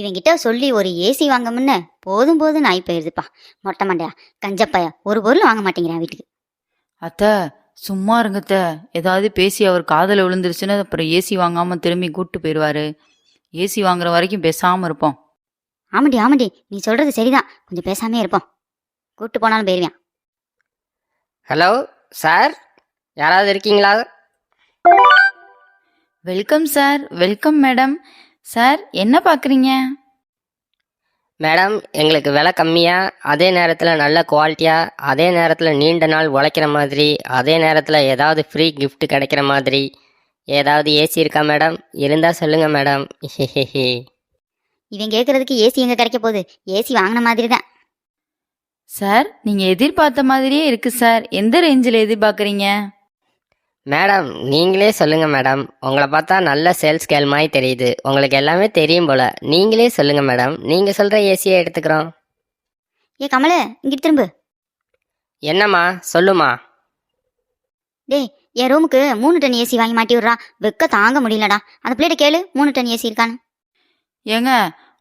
இவங்கிட்ட சொல்லி ஒரு ஏசி வாங்க முன்ன போதும் போதும் நாய் போயிருதுப்பா. மொட்டை மண்டையா கஞ்சப்பையா ஒரு பொருள் வாங்க மாட்டேங்கிறான் வீட்டுக்கு. அத்தை சும்மா இருங்கத்த. ஏதாவது பேசி அவர் காதல விழுந்துருச்சுன்னா அப்புறம் ஏசி வாங்காம திரும்பி கூட்டு போயிடுவாரு. ஏசி வாங்குற வரைக்கும் பேசாம இருப்போம். ஆமாண்டி ஆமாண்டி, நீ சொல்றது சரிதான், கொஞ்சம் பேசாமே இருப்போம். கூட்டு போனாலும் போயிருவேன். ஹலோ சார், யாராவது இருக்கீங்களா? Welcome sir. Welcome madam. Sir என்ன பார்க்குறீங்க? மேடம், எங்களுக்கு விலை கம்மியாக, அதே நேரத்தில் நல்ல குவாலிட்டியாக, அதே நேரத்தில் நீண்ட நாள் உழைக்கிற மாதிரி, அதே நேரத்தில் ஏதாவது ஃப்ரீ gift கிடைக்கிற மாதிரி ஏதாவது ஏசி இருக்கா மேடம்? இருந்தால் சொல்லுங்கள் மேடம். இவன் கேட்கறதுக்கு ஏசி எங்க கிடைக்க போகுது? ஏசி வாங்கின மாதிரி தான். சார் நீங்கள் எதிர்பார்த்த மாதிரியே இருக்கு சார். எந்த ரேஞ்சில் எதிர்பார்க்குறீங்க? மேடம் நீங்களே சொல்லுங்கள் மேடம். உங்களை பார்த்தா நல்ல சேல்ஸ் கேள் மாதிரி தெரியுது. உங்களுக்கு எல்லாமே தெரியும் போல. நீங்களே சொல்லுங்கள் மேடம். நீங்கள் சொல்கிற ஏசியை எடுத்துக்கிறோம். ஏ கமலு, இங்கிட்டு திரும்பு. என்னம்மா சொல்லுமா? டேய், என் ரூமுக்கு 3 டன் ஏசி வாங்கி மாட்டி விட்றா. வெக்க தாங்க முடியலடா. அந்த பிள்ளைகிட்ட கேளு 3 டன் ஏசி இருக்கான்னு. ஏங்க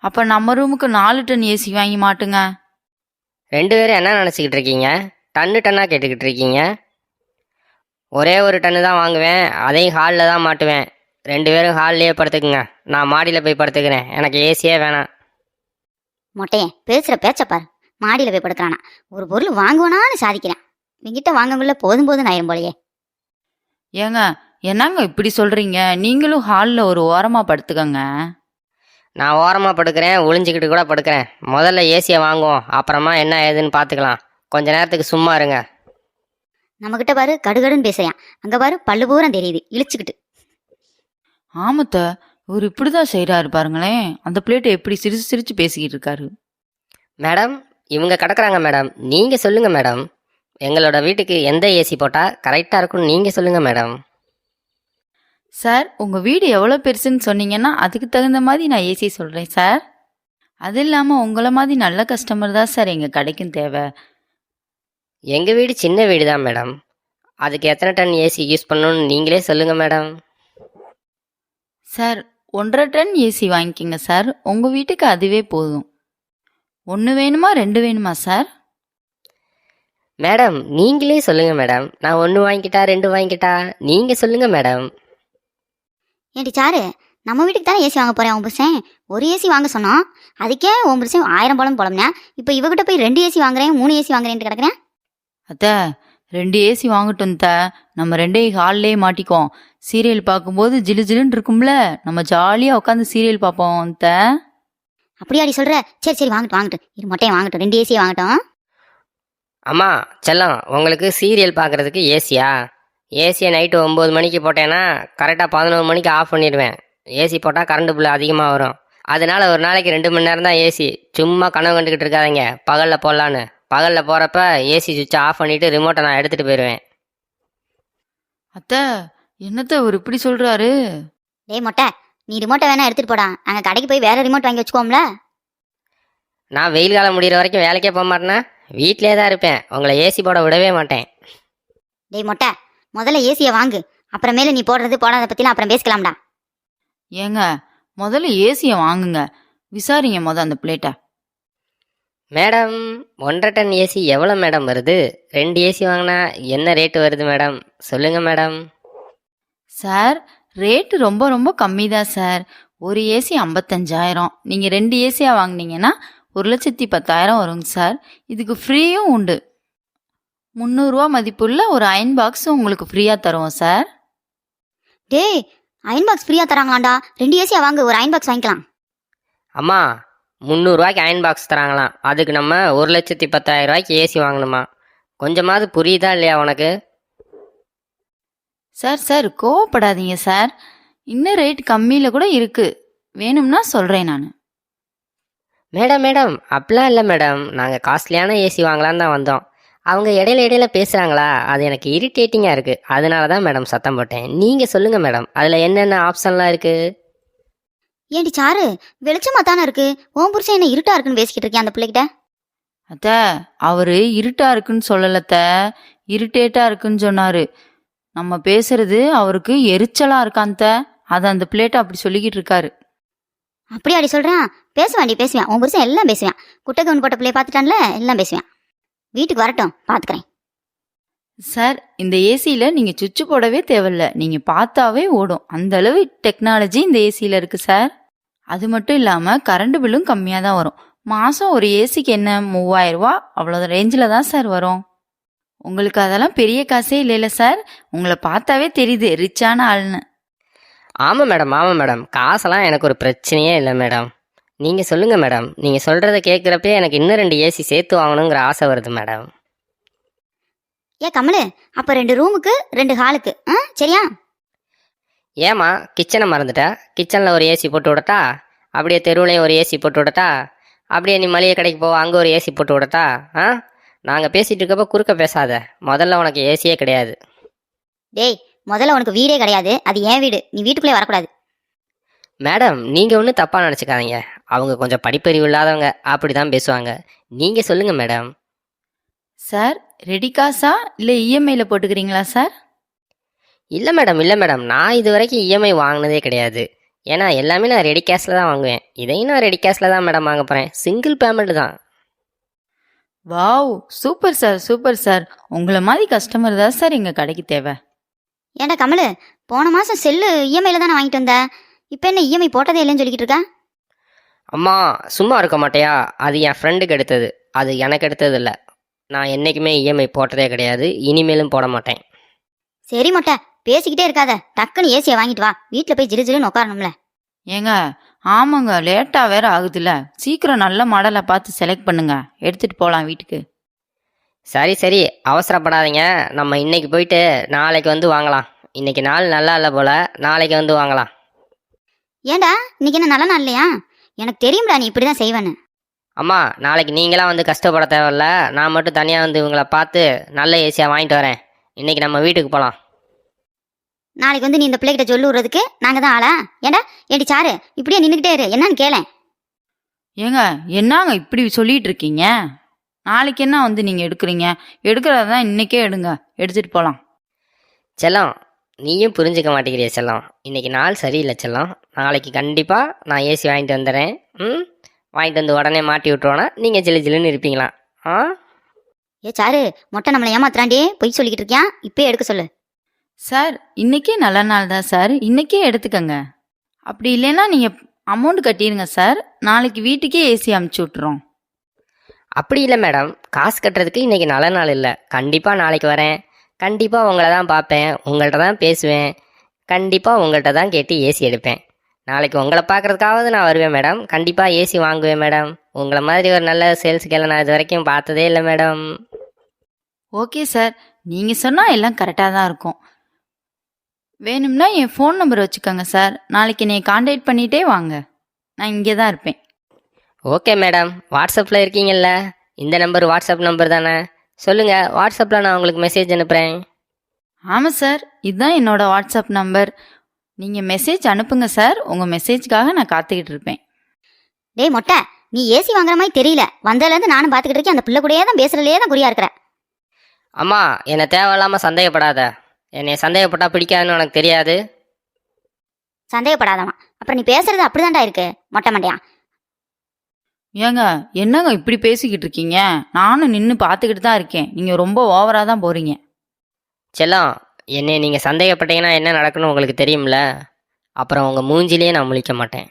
அப்போ நம்ம ரூமுக்கு 4 டன் ஏசி வாங்கி மாட்டுங்க. 2 பேரும் என்ன நினச்சிக்கிட்டு இருக்கீங்க? டன்னாக கேட்டுக்கிட்டு இருக்கீங்க. ஒரே ஒரு டன்னு தான் வாங்குவேன், அதையும் ஹாலில் தான் மாட்டுவேன். 2 பேரும் ஹால்லேயே படுத்துக்குங்க, நான் மாடியில் போய் படுத்துக்கிறேன். எனக்கு ஏசியே வேணாம். மொட்டையன் பேசுகிற பேச்ச பாரு. மாடியில் போய் படுக்கிறானா? ஒரு பொருள் வாங்குவானான்னு சாதிக்கிறேன். இவங்கிட்ட வாங்கக்குள்ள போதும் போதும் ஆயிரும் போலையே. ஏங்க என்னங்க இப்படி சொல்கிறீங்க? நீங்களும் ஹாலில் ஒரு ஓரமாக படுத்துக்கங்க. நான் ஓரமாக படுக்கிறேன், ஒளிஞ்சிக்கிட்டு கூட படுக்கிறேன். முதல்ல ஏசியை வாங்குவோம், அப்புறமா என்ன ஏதுன்னு பார்த்துக்கலாம். கொஞ்ச நேரத்துக்கு சும்மா இருங்க. நம்மக்கிட்ட பாரு கடுகடுன்னு பேசுறியான். அங்கே பாரு பல்லு பூரம் தெரியுது இழிச்சுக்கிட்டு. ஆமத்த, இவர் இப்படி தான் செய்கிறாரு பாருங்களேன். அந்த பிளேட்டை எப்படி சிரிச்சு சிரிச்சு பேசிக்கிட்டு இருக்காரு. மேடம், இவங்க கிடக்குறாங்க மேடம். நீங்கள் சொல்லுங்கள் மேடம். எங்களோட வீட்டுக்கு எந்த ஏசி போட்டால் கரெக்டாக இருக்கும்னு நீங்கள் சொல்லுங்கள் மேடம். சார் உங்கள் வீடு எவ்வளோ பெருசுன்னு சொன்னீங்கன்னா அதுக்கு தகுந்த மாதிரி நான் ஏசி சொல்கிறேன் சார். அது இல்லாமல் உங்களை மாதிரி நல்ல கஸ்டமர் தான் சார் எங்கள் கடைக்கும் தேவை. எங்கள் வீடு சின்ன வீடு தான் மேடம். அதுக்கு எத்தனை டன் ஏசி யூஸ் பண்ணணும்னு நீங்களே சொல்லுங்கள் மேடம். சார் 1.5 டன் ஏசி வாங்கிக்கோங்க சார். உங்கள் வீட்டுக்கு அதுவே போதும். 1 வேணுமா 2 வேணுமா சார்? மேடம் நீங்களே சொல்லுங்கள் மேடம். நான் 1 வாங்கிக்கிட்டா 2 வாங்கிக்கிட்டா நீங்கள் சொல்லுங்கள் மேடம். ஏண்டி சாரு, நம்ம வீட்டுக்கு தானே ஏசி வாங்க போகிறேன். உன் புருஷன் ஒரு ஏசி வாங்க சொன்னான். அதுக்கே உன் புருஷன் 1000 பழம் போலம்னா. இப்போ இவகிட்ட போய் 2 ஏசி வாங்குறேன் 3 ஏசி வாங்குறேன்ட்டு கிடக்குறேன். அத்தை 2 ஏசி வாங்கட்டும் த. நம்ம 2 ஹால்லே மாட்டிக்குவோம். சீரியல் பார்க்கும்போது ஜிலு ஜிலுன்னு இருக்கும்ல, நம்ம ஜாலியாக உட்காந்து சீரியல் பார்ப்போம் த. அப்படியாடி சொல்கிற? சரி சரி வாங்கட்டும் வாங்கட்டும். இது மொட்டையை வாங்கட்டும், 2 ஏசியை வாங்கட்டும். அம்மா செல்லம், உங்களுக்கு சீரியல் பார்க்குறதுக்கு ஏசியா? ஏசியை நைட்டு 9 மணிக்கு போட்டேன்னா கரெக்டாக 11 மணிக்கு ஆஃப் பண்ணிடுவேன். ஏசி போட்டால் கரண்ட் பில் அதிகமாக வரும். அதனால ஒரு நாளைக்கு 2 மணி நேரம் தான் ஏசி. சும்மா கனவு கண்டுக்கிட்டு இருக்காதீங்க பகலில் போடலான்னு. பகலில் போகிறப்ப ஏசி சுவிட்சை ஆஃப் பண்ணிவிட்டு ரிமோட்டை நான் எடுத்துகிட்டு போயிடுவேன். அத்தை என்னத்த இவர் இப்படி சொல்கிறாரு? டேய் மொட்டை, நீ ரிமோட்டை வேணா எடுத்துகிட்டு போடா. நாங்கள் கடைக்கு போய் வேறு ரிமோட் வாங்கி வச்சுக்கோம்ல. நான் வெயில் காலம் முடிகிற வரைக்கும் வேலைக்கே போக மாட்டேன்னா வீட்டிலே தான் இருப்பேன். உங்களை ஏசி போட விடவே மாட்டேன். டேய் மொட்டை, முதல்ல ஏசியை வாங்கு, அப்புறமேல நீ போடுறது போடாத பற்றிலாம் அப்புறம் பேசிக்கலாம்டா. ஏங்க முதல்ல ஏசியை வாங்குங்க. விசாரிங்க அந்த பிளேட்டை. மேடம் 1.5 டன் ஏசி எவ்வளோ மேடம் வருது? 2 ஏசி வாங்கினா என்ன ரேட்டு வருது மேடம்? சொல்லுங்கள் மேடம். சார் ரேட்டு ரொம்ப ரொம்ப கம்மி தான் சார். ஒரு ஏசி 55,000. நீங்கள் 2 ஏசியாக வாங்கினீங்கன்னா 1,10,000 வருங்க சார். இதுக்கு ஃப்ரீயும் உண்டு. 300 ரூபா மதிப்புள்ள ஒரு அயன் பாக்ஸ் உங்களுக்கு ஃப்ரீயாக தருவோம் சார். டேய், அயன் பாக்ஸ் ஃப்ரீயாக தராங்களாண்டா. 2 ஏசியா வாங்கு, ஒரு அயன் பாக்ஸ் வாங்கிக்கலாம். அம்மா 300 ரூபாய்க்கு அயன் பாக்ஸ் தராங்களாம். அதுக்கு நம்ம 1,10,000 ரூபாய்க்கு ஏசி வாங்கணுமா? கொஞ்சமாவது புரியுதா இல்லையா உனக்கு? சார் கோவப்படாதீங்க சார். இன்னும் ரேட் கம்மியில் கூட இருக்குது. வேணும்னா சொல்கிறேன் நான். மேடம் அப்படிலாம் இல்லை மேடம். நாங்கள் காஸ்ட்லியான ஏசி வாங்கலான்னு தான் வந்தோம். அவங்க இடையில பேசுகிறாங்களா, அது எனக்கு இரிட்டேட்டிங்காக இருக்குது. அதனால தான் மேடம் சத்தம் போட்டேன். நீங்கள் சொல்லுங்கள் மேடம், அதில் என்னென்ன ஆப்ஷன்லாம் இருக்குது? ஏண்டி சாரு, வெளிச்சமாக தானே இருக்கு. உன் புருஷன் என்ன இருட்டா இருக்குன்னு பேசிக்கிட்டு இருக்கேன் அந்த பிள்ளைகிட்ட. அத்தை அவர் இருட்டா இருக்குன்னு சொல்லலத்த, இரிட்டேட்டாக இருக்குன்னு சொன்னார். நம்ம பேசுறது அவருக்கு எரிச்சலாக இருக்கான்த்த. அதை அந்த பிளேட்டை அப்படி சொல்லிக்கிட்டு இருக்காரு. அப்படியே சொல்கிறான். பேசுவேன் உன் புருஷன் எல்லாம் பேசுவேன். குட்டை கவுன் போட்ட பிள்ளைய பார்த்துட்டான்ல, எல்லாம் பேசுவேன். வீட்டுக்கு வரட்டும், பார்த்துக்கிறேன். சார் இந்த ஏசியில் நீங்கள் சுவிட்ச் போடவே தேவையில்ல, நீங்கள் பார்த்தாவே ஓடும். அந்த அளவு டெக்னாலஜி இந்த ஏசியில் இருக்குது சார். அது மட்டும் இல்லாமல் கரண்ட் பில்லும் கம்மியாக தான் வரும். மாதம் ஒரு ஏசிக்கு என்ன 3000 ரூபா அவ்வளோ ரேஞ்சில் தான் சார் வரும். உங்களுக்கு அதெல்லாம் பெரிய காசே இல்லைல்ல சார்? உங்களை பார்த்தாவே தெரியுது ரிச்சான ஆள்னு. ஆமாம் மேடம், காசெல்லாம் எனக்கு ஒரு பிரச்சனையே இல்லை மேடம். நீங்கள் சொல்லுங்கள் மேடம். நீங்கள் சொல்கிறத கேட்குறப்பே எனக்கு இன்னும் 2 ஏசி சேர்த்து வாங்கணுங்கிற ஆசை வருது மேடம். கமலு, அப்போ 2 ரூமுக்கு 2 ஹாலுக்கு சரியா? ஏம்மா கிச்சனை மறந்துட்டா? கிச்சனில் ஒரு ஏசி போட்டு விடட்டா? அப்படியே தெருவுலையும் ஒரு ஏசி போட்டு விடட்டா? அப்படியே நீ மளிகை கடைக்கு போவ, அங்கே ஒரு ஏசி போட்டு விடட்டா? நாங்கள் பேசிகிட்டு இருக்கப்போ குறுக்க பேசாத. முதல்ல உனக்கு ஏசியே கிடையாது. டேய், முதல்ல உனக்கு வீடே கிடையாது. அது என் வீடு. நீ வீட்டுக்குள்ளே வரக்கூடாது. மேடம், நீங்கள் ஒன்றும் தப்பாக நினச்சிக்காதீங்க. அவங்க கொஞ்சம் படிப்பறிவு இல்லாதவங்க, அப்படி தான் பேசுவாங்க. நீங்கள் சொல்லுங்கள் மேடம். சார் ரெடி காசா இல்லை இஎம்ஐயில் போட்டுக்கிறீங்களா சார்? இல்லை மேடம், நான் இது வரைக்கும் இஎம்ஐ வாங்கினதே கிடையாது. ஏன்னா எல்லாமே நான் ரெடி கேஷில் தான் வாங்குவேன். இதையும் நான் ரெடி கேஷில் தான் மேடம் வாங்க போகிறேன். சிங்கிள் பேமெண்ட் தான். Wow, super sir. உங்களை மாதிரி கஸ்டமர் தான் சார் எங்கள் கடைக்கு தேவை. ஏண்டா கமலு, போன மாதம் செல்லு இஎம்ஐயில் தானே வாங்கிட்டு வந்த. இப்போ என்ன இஎம்ஐ போட்டதே இல்லைன்னு சொல்லிக்கிட்டு இருக்கா? அம்மா சும்மா இருக்க மாட்டேயா? அது என் ஃப்ரெண்டுக்கு எடுத்தது, அது எனக்கு எடுத்தது இல்லை. நான் என்றைக்குமே இஎம்ஐ போட்டதே கிடையாது, இனிமேலும் போட மாட்டேன். சரி மொட்டை, பேசிக்கிட்டே இருக்காத. டக்குன்னு ஏசியை வாங்கிட்டு வா. வீட்டில் போய் ஜிலுன்னு உட்காரணும்ல. ஏங்க ஆமாங்க, லேட்டாக வேற ஆகுதுல்ல. சீக்கிரம் நல்ல மாடலை பார்த்து செலக்ட் பண்ணுங்க, எடுத்துகிட்டு போகலாம் வீட்டுக்கு. சரி அவசரப்படாதீங்க. நம்ம இன்னைக்கு போயிட்டு நாளைக்கு வந்து வாங்கலாம். இன்னைக்கு நாள் நல்லா இல்லை போல, நாளைக்கு வந்து வாங்கலாம். ஏண்டா இன்னைக்கு என்ன நல்ல நாள் இல்லையா? எனக்கு தெரியும்டா நீ இப்படி தான் செய்வேன்னு. அம்மா, நாளைக்கு நீங்களாம் வந்து கஷ்டப்பட தேவையில்ல. நான் மட்டும் தனியாக வந்து இவங்களை பார்த்து நல்ல ஏசியாக வாங்கிட்டு வரேன். இன்னைக்கு நம்ம வீட்டுக்கு போகலாம். நாளைக்கு வந்து நீ இந்த பிள்ளைகிட்ட சொல்லி விடுறதுக்கு நாங்கள் தான் ஆளா? ஏண்டி சாரு, இப்படியே நின்றுக்கிட்டே இரு, என்னன்னு கேளேன். ஏங்க என்னங்க இப்படி சொல்லிட்டு இருக்கீங்க? நாளைக்கு என்ன வந்து நீங்கள் எடுக்கிறதா தான் இன்றைக்கே எடுங்க, எடுத்துகிட்டு போகலாம். செல்லம், நீயும் புரிஞ்சுக்க மாட்டேங்கிறிய செல்லம். இன்னைக்கு நாள் சரியில்லை செல்லம். நாளைக்கு கண்டிப்பாக நான் ஏசி வாங்கிட்டு வந்துடுறேன். வாங்கிட்டு வந்து உடனே மாட்டி விட்டுருவோன்னா நீங்கள் ஜில்லுன்னு இருப்பீங்களா? சாரு, மொட்டை நம்மளை ஏமாத்துறாண்டே, பொய் சொல்லிக்கிட்டு இருக்கியா? இப்பயே எடுக்க சொல்லு. சார் இன்னைக்கே நல்ல நாள் தான் சார், இன்னைக்கே எடுத்துக்கங்க. அப்படி இல்லைன்னா நீங்கள் அமௌண்ட் கட்டிடுங்க சார், நாளைக்கு வீட்டுக்கே ஏசி அமுச்சு விட்டுறோம். அப்படி இல்லை மேடம், காசு கட்டுறதுக்கு இன்னைக்கு நல்ல நாள் இல்லை. கண்டிப்பாக நாளைக்கு வரேன். கண்டிப்பாக உங்களை தான் பார்ப்பேன், உங்கள்கிட்ட தான் பேசுவேன். கண்டிப்பாக உங்கள்கிட்ட தான் கேட்டு ஏசி எடுப்பேன். நாளைக்கு உங்களை பார்க்குறதுக்காவது நான் வருவேன் மேடம். கண்டிப்பாக ஏசி வாங்குவேன் மேடம். உங்களை மாதிரி ஒரு நல்ல சேல்ஸ் கேள நான் இது வரைக்கும் பார்த்ததே இல்லை மேடம். ஓகே சார், நீங்கள் சொன்னால் எல்லாம் கரெக்டாக தான் இருக்கும். வேணும்னா என் ஃபோன் நம்பர் வச்சுக்கோங்க சார், நாளைக்கு என்னை கான்டாக்ட் பண்ணிகிட்டே வாங்க, நான் இங்கே தான் இருப்பேன். ஓகே மேடம், வாட்ஸ்அப்பில் இருக்கீங்கல்ல? இந்த நம்பர் வாட்ஸ்அப் நம்பர் தானே? சொல்லுங்கள், வாட்ஸ்அப்பில் நான் உங்களுக்கு மெசேஜ் அனுப்புகிறேன். ஆமாம் சார், இதுதான் என்னோட வாட்ஸ்அப் நம்பர். நீங்கள் மெசேஜ் அனுப்புங்க சார், உங்கள் மெசேஜ்க்காக நான் காத்துக்கிட்டு இருப்பேன். டேய் மொட்டை, நீ ஏசி வாங்குற மாதிரி தெரியல. வந்ததுலேருந்து நானும் பார்த்துக்கிட்டு இருக்கேன், அந்த பிள்ளை கூடயே தான் பேசுறதுலேயே தான் குறியா இருக்கிற. அம்மா, என்னை தேவையில்லாமல் சந்தேகப்படாத. என்னை சந்தேகப்பட்டா பிடிக்காதுன்னு உனக்கு தெரியாது. சந்தேகப்படாதவன் அப்புறம் நீ பேசுறது அப்படிதான்டா இருக்கு மொட்டை மண்டையா. ஏங்க என்னங்க இப்படி பேசிக்கிட்டு இருக்கீங்க? நானும் நின்று பார்த்துக்கிட்டு தான் இருக்கேன், நீங்கள் ரொம்ப ஓவராக தான் போகிறீங்க. செல்லம், என்னை நீங்கள் சந்தேகப்பட்டீங்கன்னா என்ன நடக்குன்னு உங்களுக்கு தெரியும்ல? அப்புறம் உங்கள் மூஞ்சிலேயே நான் முழிக்க மாட்டேன்.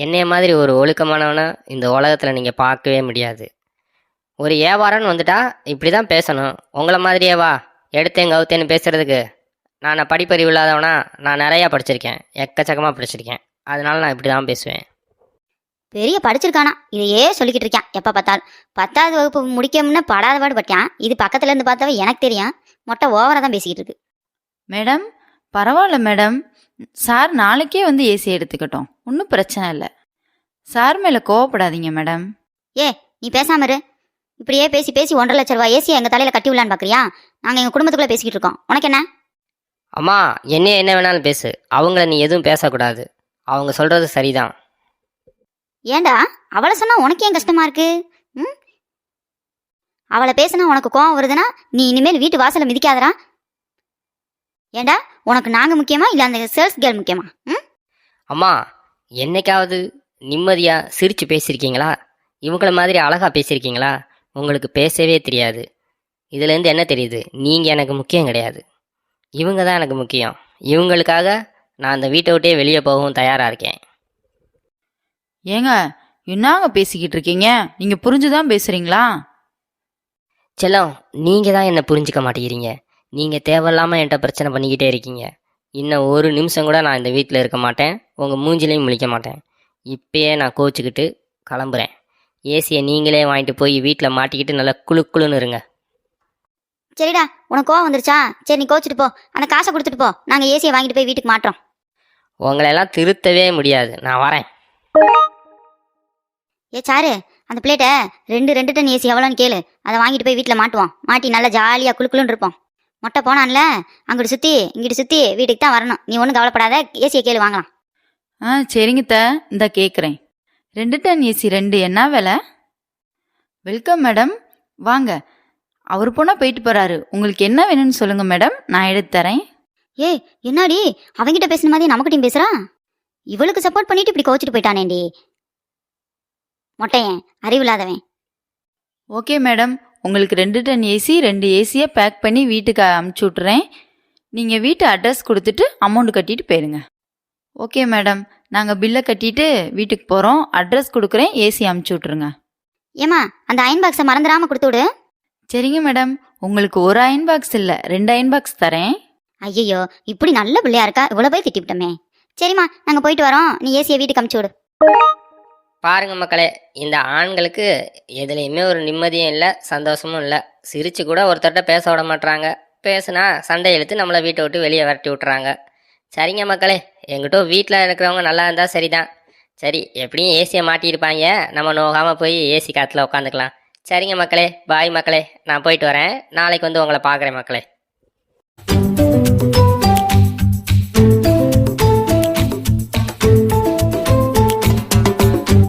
என்னைய மாதிரி ஒரு ஒழுக்கமானவனை இந்த உலகத்தில் நீங்கள் பார்க்கவே முடியாது. ஒரு வியாபாரம்னு வந்துட்டா இப்படி தான் பேசணும். உங்களை மாதிரியே வா எடுத்தேன் கவுத்தேன்னு பேசுகிறதுக்கு. நான் படிப்பறிவு இல்லாதவனா? நான் நிறையா படிச்சிருக்கேன், எக்கச்சக்கமாக படிச்சிருக்கேன். அதனால நான் இப்படி தான் பேசுவேன். பெரிய படிச்சிருக்கானா, இதையே சொல்லிக்கிட்டு இருக்கான் எப்போ பார்த்தாலும். 10வது வகுப்பு முடிக்கணும்னு படாத பாடு பட்டான். இது பக்கத்துல இருந்து பார்த்தாவே எனக்கு தெரியும். மொட்டை ஓவராக தான் பேசிக்கிட்டு இருக்கு. மேடம் பரவாயில்ல மேடம், சார் நாளைக்கே வந்து ஏசி எடுத்துக்கட்டும், ஒன்றும் பிரச்சனை இல்லை. சார் மேலே கோவப்படாதீங்க மேடம். நீ பேசாம இரு. இப்படியே பேசி பேசி 1.5 லட்ச ரூபா ஏசியை எங்கள் தலையில் கட்டி விடலான்னு பார்க்குறியா? நாங்கள் எங்கள் குடும்பத்துக்குள்ளே பேசிக்கிட்டு இருக்கோம், உனக்கு என்ன? அம்மா, என்ன வேணாலும் பேசு, அவங்கள நீ எதுவும் பேசக்கூடாது. அவங்க சொல்கிறது சரிதான். ஏண்டா அவளை சொன்னா உனக்கு ஏன் கஷ்டமா இருக்கு? அவளை பேசினா உனக்கு கோவம் வருதுன்னா நீ இனிமேல் வீட்டு வாசலை மிதிக்காதடா. ஏண்டா உனக்கு நாங்கள் முக்கியமா இல்லை அந்த சேல்ஸ் கேர்ள் முக்கியமா? அம்மா, என்னைக்காவது நிம்மதியாக சிரித்து பேசியிருக்கீங்களா? இவங்கள மாதிரி அழகாக பேசியிருக்கீங்களா? உங்களுக்கு பேசவே தெரியாது. இதுலேருந்து என்ன தெரியுது? நீங்கள் எனக்கு முக்கியம் கிடையாது. இவங்க தான் எனக்கு முக்கியம். இவங்களுக்காக நான் அந்த வீட்டை விட்டே வெளியே போகவும் தயாராக இருக்கேன். ஏங்க என்னங்க பேசிக்கிட்டு இருக்கீங்க? நீங்க புரிஞ்சுதான் பேசுறீங்களா? செல்லம், நீங்கள் தான் என்னை புரிஞ்சிக்க மாட்டேங்கிறீங்க. நீங்கள் தேவையில்லாமல் என்கிட்ட பிரச்சனை பண்ணிக்கிட்டே இருக்கீங்க. இன்னும் ஒரு நிமிஷம் கூட நான் இந்த வீட்டில் இருக்க மாட்டேன். உங்கள் மூஞ்சிலையும் முழிக்க மாட்டேன். இப்பயே நான் கோச்சிக்கிட்டு கிளம்புறேன். ஏசியை நீங்களே வாங்கிட்டு போய் வீட்டில் மாட்டிக்கிட்டு நல்லா குளுன்னு இருங்க. சரிடா, உனக்கு கோவம் வந்துருச்சா? சரி, நீ கோச்சிட்டு போ. அந்த காசை கொடுத்துட்டு போ. நாங்கள் ஏசியை வாங்கிட்டு போய் வீட்டுக்கு மாட்டுறோம். உங்களெல்லாம் திருத்தவே முடியாது. நான் வரேன். ஏ சாரு, அந்த பிளேட்டை ரெண்டு டன் ஏசி எவ்வளோன்னு கேளு. அதை வாங்கிட்டு போய் வீட்டில் மாட்டுவோம். மாட்டி நல்லா ஜாலியாக குளுன்னு இருப்போம். மொட்டை போனான்ல, அங்கிட்டு சுற்றி இங்கிட்டு சுற்றி வீட்டுக்கு தான் வரணும். நீ ஒன்றும் கவலைப்படாத, ஏசியை கேளு வாங்கலாம். சரிங்க இந்த கேட்குறேன். 2 டன் ஏசி 2 என்ன விலை? வெல்கம் மேடம், வாங்க. அவர் போனால் போயிட்டு போகிறாரு. உங்களுக்கு என்ன வேணும்னு சொல்லுங்கள் மேடம், நான் எடுத்து தரேன். ஏய், என்னடி அவங்கிட்ட பேசின மாதிரி நமக்கிட்டையும் பேசுறா? இவளுக்கு சப்போர்ட் பண்ணிட்டு இப்படி கோச்சிட்டு போயிட்டானேண்டி மொட்டையன், அறிவில்லாதவன். ஓகே மேடம், உங்களுக்கு 2 டன் ஏசி 2 ஏசியை பேக் பண்ணி வீட்டுக்கு அமுச்சு விட்றேன். நீங்கள் வீட்டு அட்ரஸ் கொடுத்துட்டு அமௌண்ட் கட்டிட்டு போயிருங்க. ஓகே மேடம், நாங்கள் பில்லை கட்டிட்டு வீட்டுக்கு போகிறோம். அட்ரஸ் கொடுக்குறேன், ஏசி அமுச்சு விட்ருங்க. ஏமா, அந்த அயன் பாக்ஸை மறந்துடாம கொடுத்து விடு. சரிங்க மேடம், உங்களுக்கு ஒரு அயன் பாக்ஸ் இல்லை 2 அயன் பாக்ஸ் தரேன். ஐயோ, இப்படி நல்ல பிள்ளையா இருக்கா, இவ்வளோ போய் திட்டிவிட்டோமே. சரிம்மா, நாங்கள் போயிட்டு வரோம். நீ ஏசியை வீட்டுக்கு அமுச்சு விடு. பாருங்க மக்களே, இந்த ஆண்களுக்கு எதுலேயுமே ஒரு நிம்மதியும் இல்லை, சந்தோஷமும் இல்லை. சிரித்து கூட ஒருத்தர்கிட்ட பேச விட மாட்றாங்க. பேசுனா சண்டை இழுத்து நம்மளை வீட்டை விட்டு வெளியே விரட்டி விட்றாங்க. சரிங்க மக்களே, எங்கிட்ட வீட்டில் இருக்கிறவங்க நல்லா இருந்தால் சரிதான். சரி, எப்படியும் ஏசியை மாட்டியிருப்பாங்க, நம்ம நோகாமல் போய் ஏசி காற்றுல உட்காந்துக்கலாம். சரிங்க மக்களே, பாய் மக்களே, நான் போயிட்டு வரேன். நாளைக்கு வந்து உங்களை பார்க்குறேன் மக்களே.